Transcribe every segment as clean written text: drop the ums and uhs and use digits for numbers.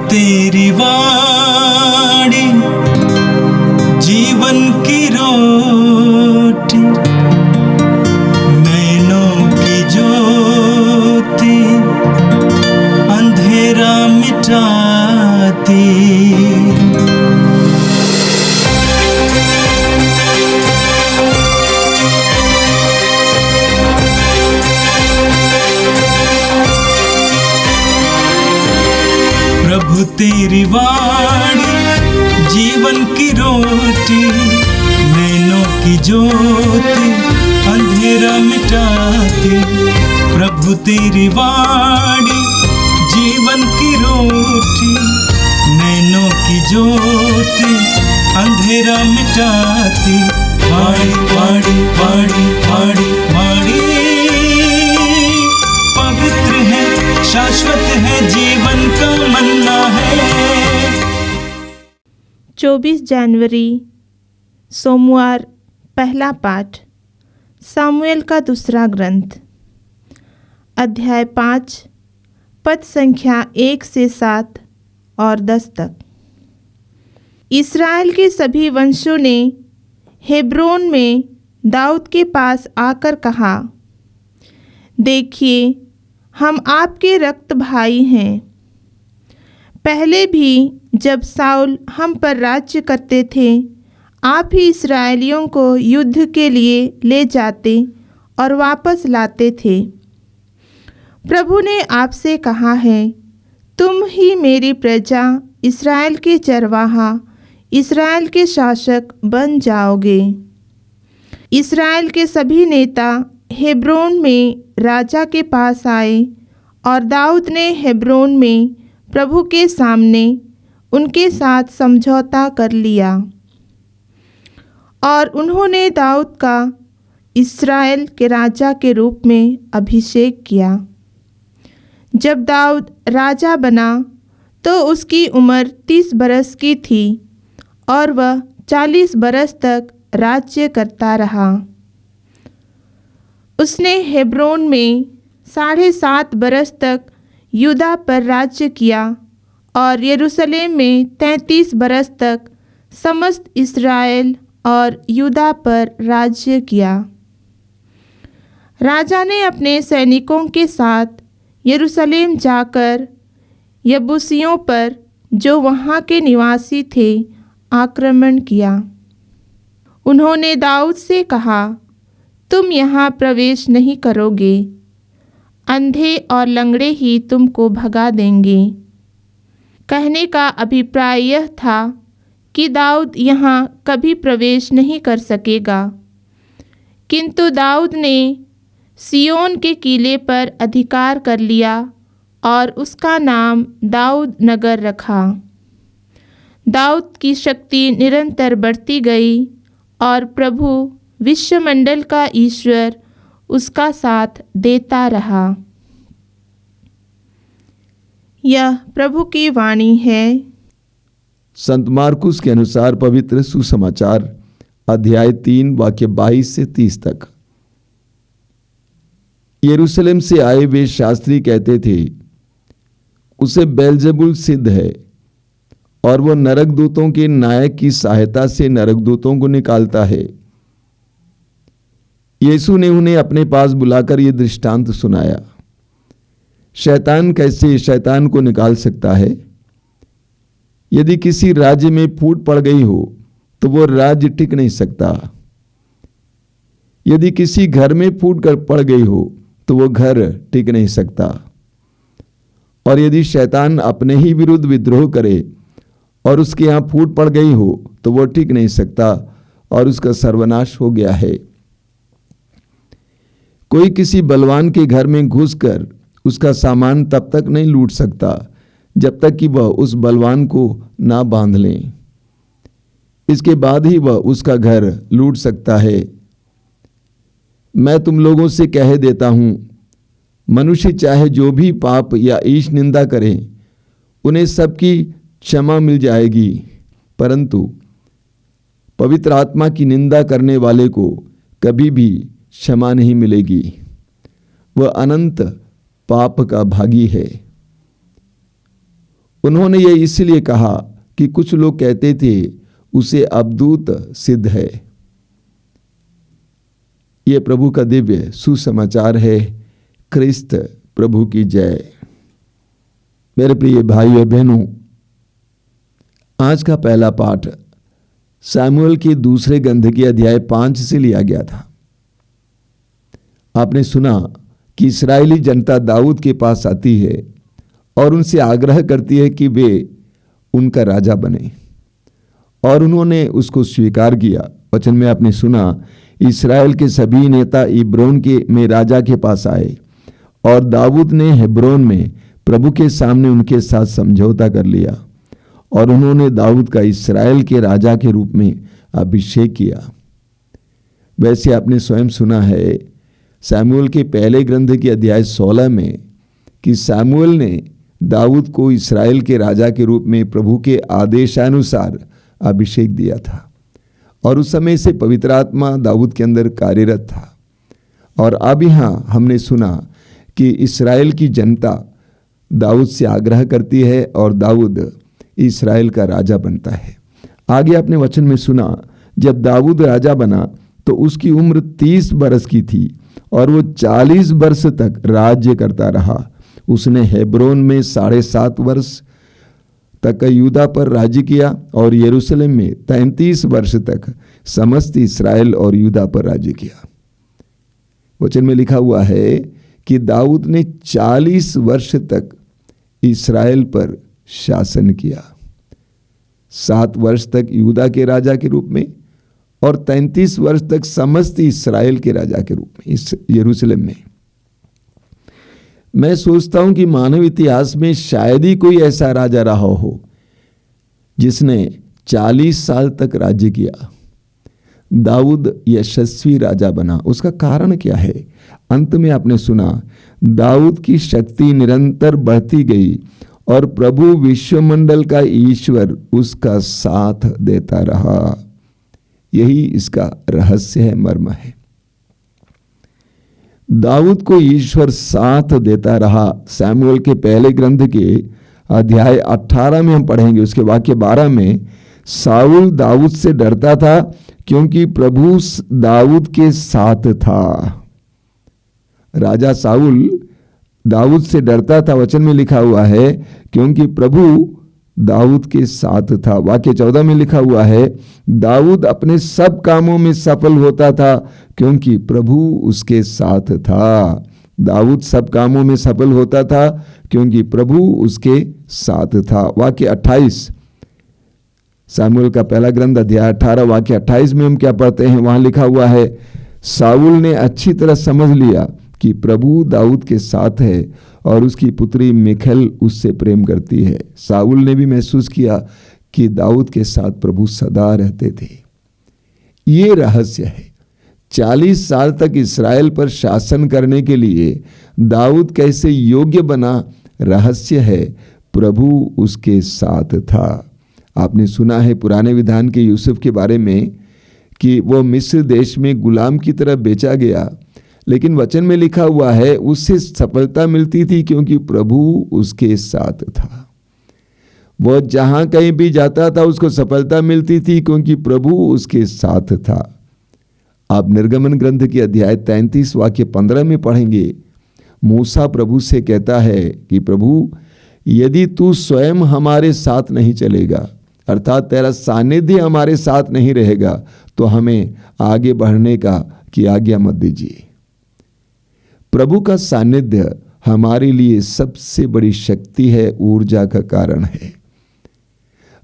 तेरी वाणी जीवन की रोटी, नैनों की ज्योति अंधेरा मिटाती। प्रभु तेरी वाणी जीवन की रोटी, नैनों की ज्योति अंधेरा मिटाती। प्रभु तेरी वाणी जीवन की रोटी, नैनों की ज्योति अंधेरा मिटाती। वाणी वाणी वाणी वाणी वाणी पवित्र है, शाश्वत है, जीवन का मन्ना है। 24 जनवरी सोमवार। पहला पाठ सामुएल का दूसरा ग्रंथ, अध्याय 5, पद संख्या 1 से 7 और 10 तक। इस्राएल के सभी वंशों ने हेब्रोन में दाऊद के पास आकर कहा, देखिए, हम आपके रक्त भाई हैं। पहले भी जब साउल हम पर राज्य करते थे, आप ही इस्राएलियों को युद्ध के लिए ले जाते और वापस लाते थे। प्रभु ने आपसे कहा है, तुम ही मेरी प्रजा इस्राएल के चरवाहा, इस्राएल के शासक बन जाओगे। इस्राएल के सभी नेता हेब्रोन में राजा के पास आए और दाऊद ने हेब्रोन में प्रभु के सामने उनके साथ समझौता कर लिया और उन्होंने दाऊद का इस्राएल के राजा के रूप में अभिषेक किया। जब दाऊद राजा बना तो उसकी उम्र 30 बरस की थी और वह 40 बरस तक राज्य करता रहा। उसने हेब्रोन में 7.5 बरस तक यूदा पर राज्य किया और यरूशलेम में 33 बरस तक समस्त इस्राएल और यूदा पर राज्य किया। राजा ने अपने सैनिकों के साथ यरूशलेम जाकर यबूसियों पर, जो वहाँ के निवासी थे, आक्रमण किया। उन्होंने दाऊद से कहा, तुम यहाँ प्रवेश नहीं करोगे, अंधे और लंगड़े ही तुमको भगा देंगे। कहने का अभिप्राय यह था कि दाऊद यहाँ कभी प्रवेश नहीं कर सकेगा, किंतु दाऊद ने सिय्योन के किले पर अधिकार कर लिया और उसका नाम दाऊद नगर रखा। दाऊद की शक्ति निरंतर बढ़ती गई और प्रभु विश्वमंडल का ईश्वर उसका साथ देता रहा। यह प्रभु की वाणी है। संत मार्कुस के अनुसार पवित्र सुसमाचार, अध्याय 3 वाक्य 22 से 30 तक। यरूशलेम से आए वे शास्त्री कहते थे, उसे बेल्जेबुल सिद्ध है और वो नरकदूतों के नायक की सहायता से नरकदूतों को निकालता है। यीशु ने उन्हें अपने पास बुलाकर ये दृष्टांत सुनाया। शैतान कैसे शैतान को निकाल सकता है? यदि किसी राज्य में फूट पड़ गई हो तो वो राज्य टिक नहीं सकता। यदि किसी घर में फूट कर पड़ गई हो तो वो घर टिक नहीं सकता। और यदि शैतान अपने ही विरुद्ध विद्रोह करे और उसके यहाँ फूट पड़ गई हो तो वो टिक नहीं सकता और उसका सर्वनाश हो गया है। कोई किसी बलवान के घर में घुसकर उसका सामान तब तक नहीं लूट सकता जब तक कि वह उस बलवान को ना बांध ले। इसके बाद ही वह उसका घर लूट सकता है। मैं तुम लोगों से कह देता हूं, मनुष्य चाहे जो भी पाप या ईश निंदा करें, उन्हें सबकी क्षमा मिल जाएगी, परंतु पवित्र आत्मा की निंदा करने वाले को कभी भी क्षमा नहीं मिलेगी। वह अनंत पाप का भागी है। उन्होंने ये इसलिए कहा कि कुछ लोग कहते थे उसे अवधूत सिद्ध है। ये प्रभु का दिव्य सुसमाचार है। क्रिस्त प्रभु की जय। मेरे प्रिय भाइयों और बहनों, आज का पहला पाठ सामुएल के दूसरे ग्रंथ के अध्याय 5 से लिया गया था। आपने सुना कि इस्राएली जनता दाऊद के पास आती है और उनसे आग्रह करती है कि वे उनका राजा बने, और उन्होंने उसको स्वीकार किया। वचन में आपने सुना, इस्राएल के सभी नेता इब्रोन में राजा के पास आए और दाऊद ने हेब्रोन में प्रभु के सामने उनके साथ समझौता कर लिया और उन्होंने दाऊद का इस्राएल के राजा के रूप में अभिषेक किया। वैसे आपने स्वयं सुना है सामुएल के पहले ग्रंथ के अध्याय 16 में कि सामुएल ने दाऊद को इस्राएल के राजा के रूप में प्रभु के आदेशानुसार अभिषेक दिया था, और उस समय से पवित्र आत्मा दाऊद के अंदर कार्यरत था। और अब यहाँ हमने सुना कि इस्राएल की जनता दाऊद से आग्रह करती है और दाऊद इस्राएल का राजा बनता है। आगे आपने वचन में सुना, जब दाऊद राजा बना तो उसकी उम्र 30 बरस की थी और वो 40 वर्ष तक राज्य करता रहा। उसने हेब्रोन में 7.5 वर्ष तक यूदा पर राज्य किया और यरूशलेम में 33 वर्ष तक समस्त इस्राएल और यूदा पर राज्य किया। वचन में लिखा हुआ है कि दाऊद ने 40 वर्ष तक इस्राएल पर शासन किया, 7 वर्ष तक यूदा के राजा के रूप में और 33 वर्ष तक समस्त इस्राएल के राजा के रूप में इस यरूशलेम में। मैं सोचता हूं कि मानव इतिहास में शायद ही कोई ऐसा राजा रहा हो जिसने 40 साल तक राज्य किया। दाऊद यशस्वी राजा बना। उसका कारण क्या है? अंत में आपने सुना, दाऊद की शक्ति निरंतर बढ़ती गई और प्रभु विश्वमंडल का ईश्वर उसका साथ देता रहा। यही इसका रहस्य है, मर्म है। दाऊद को ईश्वर साथ देता रहा। सामुएल के पहले ग्रंथ के अध्याय 18 में हम पढ़ेंगे, उसके वाक्य 12 में, साउल दाऊद से डरता था क्योंकि प्रभु दाऊद के साथ था। राजा साउल दाऊद से डरता था, वचन में लिखा हुआ है, क्योंकि प्रभु दाऊद के साथ था। वाक्य 14 में लिखा हुआ है, दाऊद अपने सब कामों में सफल होता था क्योंकि प्रभु उसके साथ था। दाऊद सब कामों में सफल होता था क्योंकि प्रभु उसके साथ था। वाक्य 28, सामुएल का पहला ग्रंथ अध्याय 18 वाक्य 28 में हम क्या पढ़ते हैं? वहां लिखा हुआ है, साउल ने अच्छी तरह समझ लिया कि प्रभु दाऊद के साथ है और उसकी पुत्री मिखल उससे प्रेम करती है। साउल ने भी महसूस किया कि दाऊद के साथ प्रभु सदा रहते थे। ये रहस्य है। 40 साल तक इस्राएल पर शासन करने के लिए दाऊद कैसे योग्य बना, रहस्य है, प्रभु उसके साथ था। आपने सुना है पुराने विधान के यूसुफ के बारे में कि वो मिस्र देश में गुलाम की तरह बेचा गया, लेकिन वचन में लिखा हुआ है उससे सफलता मिलती थी क्योंकि प्रभु उसके साथ था। वो जहां कहीं भी जाता था उसको सफलता मिलती थी क्योंकि प्रभु उसके साथ था। आप निर्गमन ग्रंथ के अध्याय 33 वाक्य 15 में पढ़ेंगे, मूसा प्रभु से कहता है कि प्रभु, यदि तू स्वयं हमारे साथ नहीं चलेगा, अर्थात तेरा सानिध्य हमारे साथ नहीं रहेगा, तो हमें आगे बढ़ने की आज्ञा मत दीजिए। प्रभु का सानिध्य हमारे लिए सबसे बड़ी शक्ति है, ऊर्जा का कारण है।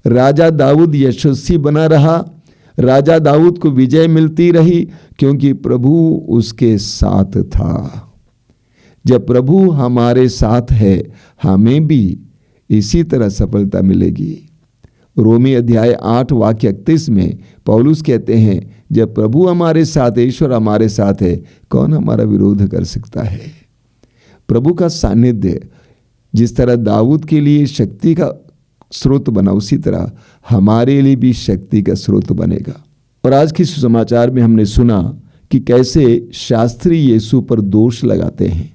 राजा दाऊद यशस्वी बना रहा, राजा दाऊद को विजय मिलती रही क्योंकि प्रभु उसके साथ था। जब प्रभु हमारे साथ है, हमें भी इसी तरह सफलता मिलेगी। रोमी अध्याय 8 वाक्य 31 में पौलुस कहते हैं, जब प्रभु हमारे साथ है, ईश्वर हमारे साथ है, कौन हमारा विरोध कर सकता है? प्रभु का सानिध्य जिस तरह दाऊद के लिए शक्ति का स्रोत बना, उसी तरह हमारे लिए भी शक्ति का स्रोत बनेगा। और आज के सुसमाचार में हमने सुना कि कैसे शास्त्री यीशु पर दोष लगाते हैं,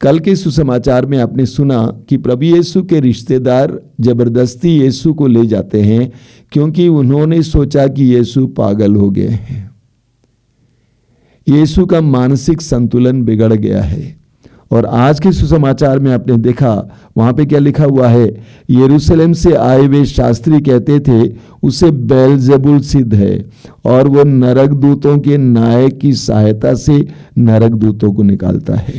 कल के सुसमाचार में आपने सुना कि प्रभु यीशु के रिश्तेदार जबरदस्ती यीशु को ले जाते हैं क्योंकि उन्होंने सोचा कि यीशु पागल हो गए हैं। यीशु का मानसिक संतुलन बिगड़ गया है। और आज के सुसमाचार में आपने देखा वहां पे क्या लिखा हुआ है, यरूशलेम से आए हुए शास्त्री कहते थे उसे बेलजेबुल सिद्ध है और वो नरक दूतों के नायक की सहायता से नरक दूतों को निकालता है।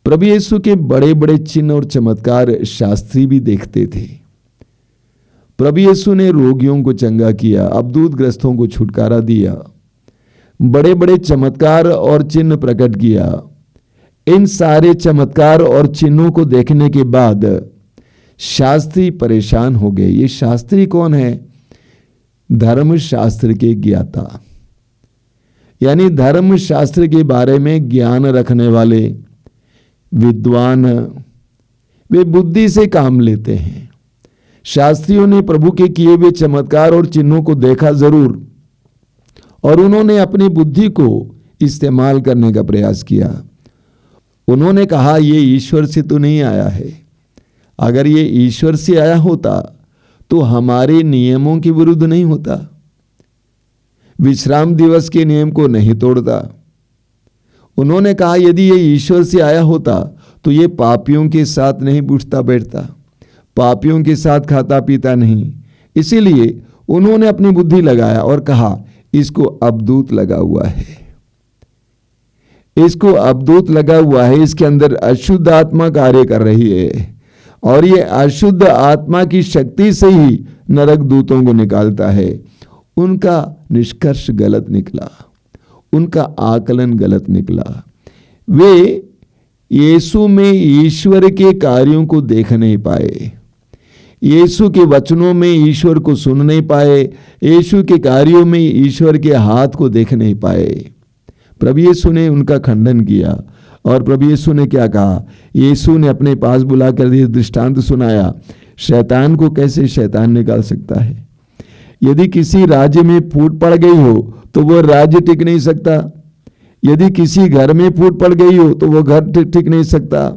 प्रभु यीशु के बड़े बड़े चिन्ह और चमत्कार शास्त्री भी देखते थे। प्रभु यीशु ने रोगियों को चंगा किया, अबदूत ग्रस्तों को छुटकारा दिया, बड़े बड़े चमत्कार और चिन्ह प्रकट किया। इन सारे चमत्कार और चिन्हों को देखने के बाद शास्त्री परेशान हो गए। ये शास्त्री कौन है? धर्मशास्त्र के ज्ञाता, यानी धर्मशास्त्र के बारे में ज्ञान रखने वाले विद्वान। वे बुद्धि से काम लेते हैं। शास्त्रियों ने प्रभु के किए हुए चमत्कार और चिन्हों को देखा जरूर, और उन्होंने अपनी बुद्धि को इस्तेमाल करने का प्रयास किया। उन्होंने कहा ये ईश्वर से तो नहीं आया है। अगर ये ईश्वर से आया होता तो हमारे नियमों के विरुद्ध नहीं होता, विश्राम दिवस के नियम को नहीं तोड़ता। उन्होंने कहा यदि ये ईश्वर से आया होता तो ये पापियों के साथ नहीं उठता बैठता, पापियों के साथ खाता पीता नहीं। इसीलिए उन्होंने अपनी बुद्धि लगाया और कहा इसको अबदूत लगा हुआ है, इसको अबदूत लगा हुआ है, इसके अंदर अशुद्ध आत्मा कार्य कर रही है और ये अशुद्ध आत्मा की शक्ति से ही नरक दूतों को निकालता है। उनका निष्कर्ष गलत निकला, उनका आकलन गलत निकला। वे यीशु में ईश्वर के कार्यों को देख नहीं पाए, यीशु के वचनों में ईश्वर को सुन नहीं पाए, यीशु के कार्यों में ईश्वर के हाथ को देख नहीं पाए। प्रभु यीशु ने उनका खंडन किया और प्रभु यीशु ने क्या कहा? यीशु ने अपने पास बुलाकर ये दृष्टांत सुनाया, शैतान को कैसे शैतान निकाल सकता है। यदि किसी राज्य में फूट पड़ गई हो तो वह राज्य टिक नहीं सकता, यदि किसी घर में फूट पड़ गई हो तो वह घर टिक नहीं सकता।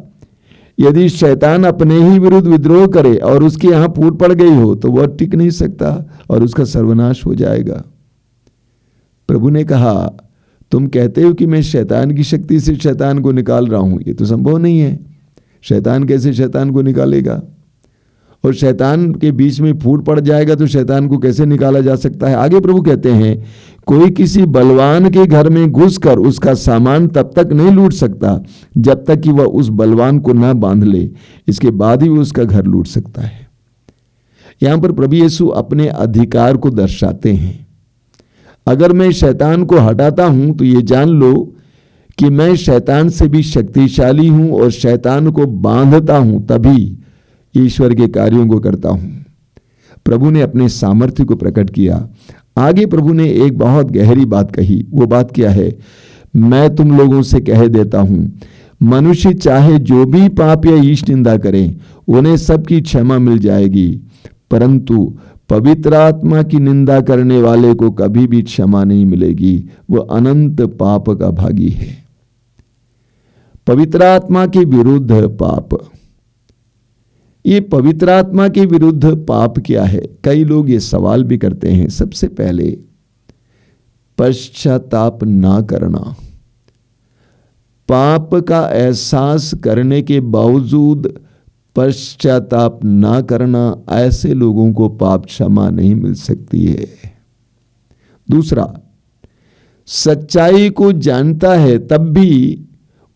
यदि शैतान अपने ही विरुद्ध विद्रोह करे और उसके यहाँ फूट पड़ गई हो तो वह टिक नहीं सकता और उसका सर्वनाश हो जाएगा। प्रभु ने कहा तुम कहते हो कि मैं शैतान की शक्ति से शैतान को निकाल रहा हूं, ये तो संभव नहीं है। शैतान कैसे शैतान को निकालेगा? और शैतान के बीच में फूट पड़ जाएगा तो शैतान को कैसे निकाला जा सकता है? आगे प्रभु कहते हैं कोई किसी बलवान के घर में घुसकर उसका सामान तब तक नहीं लूट सकता जब तक कि वह उस बलवान को ना बांध ले, इसके बाद ही वो उसका घर लूट सकता है। यहां पर प्रभु यीशु अपने अधिकार को दर्शाते हैं। अगर मैं शैतान को हटाता हूं तो ये जान लो कि मैं शैतान से भी शक्तिशाली हूं और शैतान को बांधता हूं, तभी ईश्वर के कार्यों को करता हूं। प्रभु ने अपने सामर्थ्य को प्रकट किया। आगे प्रभु ने एक बहुत गहरी बात कही। वो बात क्या है? मैं तुम लोगों से कह देता हूं, मनुष्य चाहे जो भी पाप या ईश निंदा करें उन्हें सबकी क्षमा मिल जाएगी, परंतु पवित्र आत्मा की निंदा करने वाले को कभी भी क्षमा नहीं मिलेगी, वो अनंत पाप का भागी है। पवित्र आत्मा के विरुद्ध पाप। ये पवित्र आत्मा के विरुद्ध पाप क्या है? कई लोग ये सवाल भी करते हैं। सबसे पहले पश्चाताप ना करना। पाप का एहसास करने के बावजूद पश्चाताप ना करना, ऐसे लोगों को पाप क्षमा नहीं मिल सकती है। दूसरा, सच्चाई को जानता है तब भी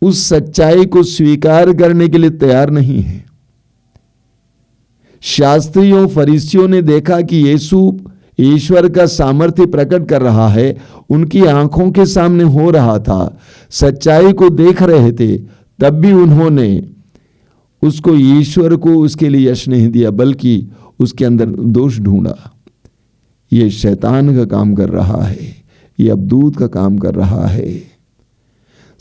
उस सच्चाई को स्वीकार करने के लिए तैयार नहीं है। शास्त्रियों फरीसियों ने देखा कि यीशु ईश्वर का सामर्थ्य प्रकट कर रहा है, उनकी आंखों के सामने हो रहा था, सच्चाई को देख रहे थे, तब भी उन्होंने उसको ईश्वर को उसके लिए यश नहीं दिया, बल्कि उसके अंदर दोष ढूंढा। ये शैतान का काम कर रहा है, ये अबदूत का काम कर रहा है।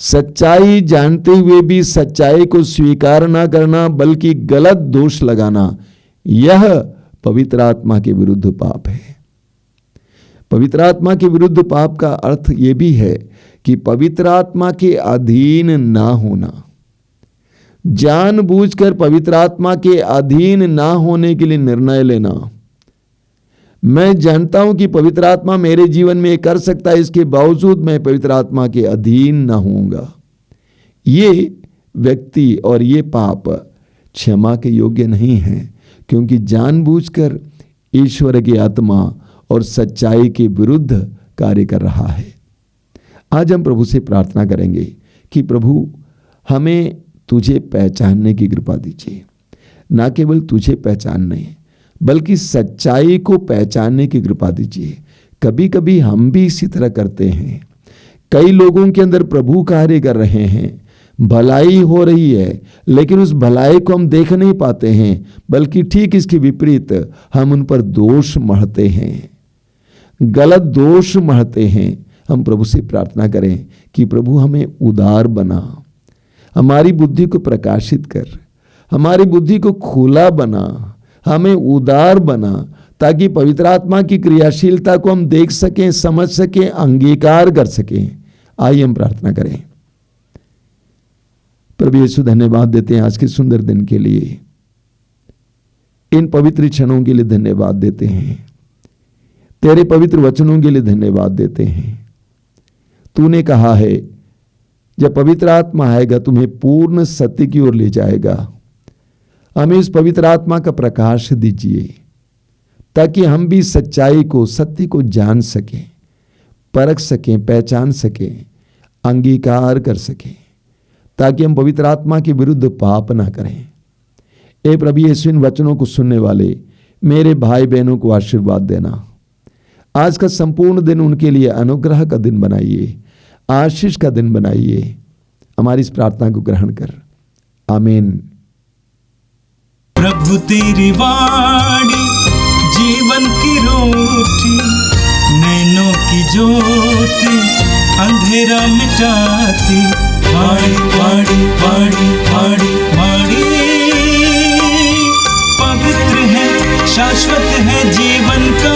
सच्चाई जानते हुए भी सच्चाई को स्वीकार ना करना बल्कि गलत दोष लगाना, यह पवित्र आत्मा के विरुद्ध पाप है। पवित्र आत्मा के विरुद्ध पाप का अर्थ ये भी है कि पवित्र आत्मा के अधीन ना होना, जानबूझकर पवित्र आत्मा के अधीन ना होने के लिए निर्णय लेना। मैं जानता हूं कि पवित्र आत्मा मेरे जीवन में कर सकता है, इसके बावजूद मैं पवित्र आत्मा के अधीन ना होऊंगा। ये व्यक्ति और ये पाप क्षमा के योग्य नहीं है, क्योंकि जानबूझकर ईश्वर की आत्मा और सच्चाई के विरुद्ध कार्य कर रहा है। आज हम प्रभु से प्रार्थना करेंगे कि प्रभु हमें तुझे पहचानने की कृपा दीजिए, ना केवल तुझे पहचानने बल्कि सच्चाई को पहचानने की कृपा दीजिए। कभी कभी हम भी इसी तरह करते हैं। कई लोगों के अंदर प्रभु कार्य कर रहे हैं, भलाई हो रही है, लेकिन उस भलाई को हम देख नहीं पाते हैं, बल्कि ठीक इसके विपरीत हम उन पर दोष मढ़ते हैं, गलत दोष मढ़ते हैं। हम प्रभु से प्रार्थना करें कि प्रभु हमें उदार बना, हमारी बुद्धि को प्रकाशित कर, हमारी बुद्धि को खुला बना, हमें उदार बना, ताकि पवित्र आत्मा की क्रियाशीलता को हम देख सकें, समझ सकें, अंगीकार कर सकें। आइए हम प्रार्थना करें। प्रभु यीशु, धन्यवाद देते हैं आज के सुंदर दिन के लिए, इन पवित्र क्षणों के लिए धन्यवाद देते हैं, तेरे पवित्र वचनों के लिए धन्यवाद देते हैं। तूने कहा है जब पवित्र आत्मा आएगा तुम्हें पूर्ण सत्य की ओर ले जाएगा। हमें इस पवित्र आत्मा का प्रकाश दीजिए, ताकि हम भी सच्चाई को, सत्य को जान सकें, परख सकें, पहचान सकें, अंगीकार कर सकें, ताकि हम पवित्र आत्मा के विरुद्ध पाप ना करें। ए प्रभु यीशु, इन वचनों को सुनने वाले मेरे भाई बहनों को आशीर्वाद देना। आज का संपूर्ण दिन उनके लिए अनुग्रह का दिन बनाइए, आशीष का दिन बनाइए। हमारी इस प्रार्थना को ग्रहण कर, आमीन। प्रभु तेरी वाणी जीवन की रोटी, नैनों की ज्योति अंधेरा मिटाती। वाणी वाणी वाणी वाणी वाणी पवित्र है, शाश्वत है, जीवन का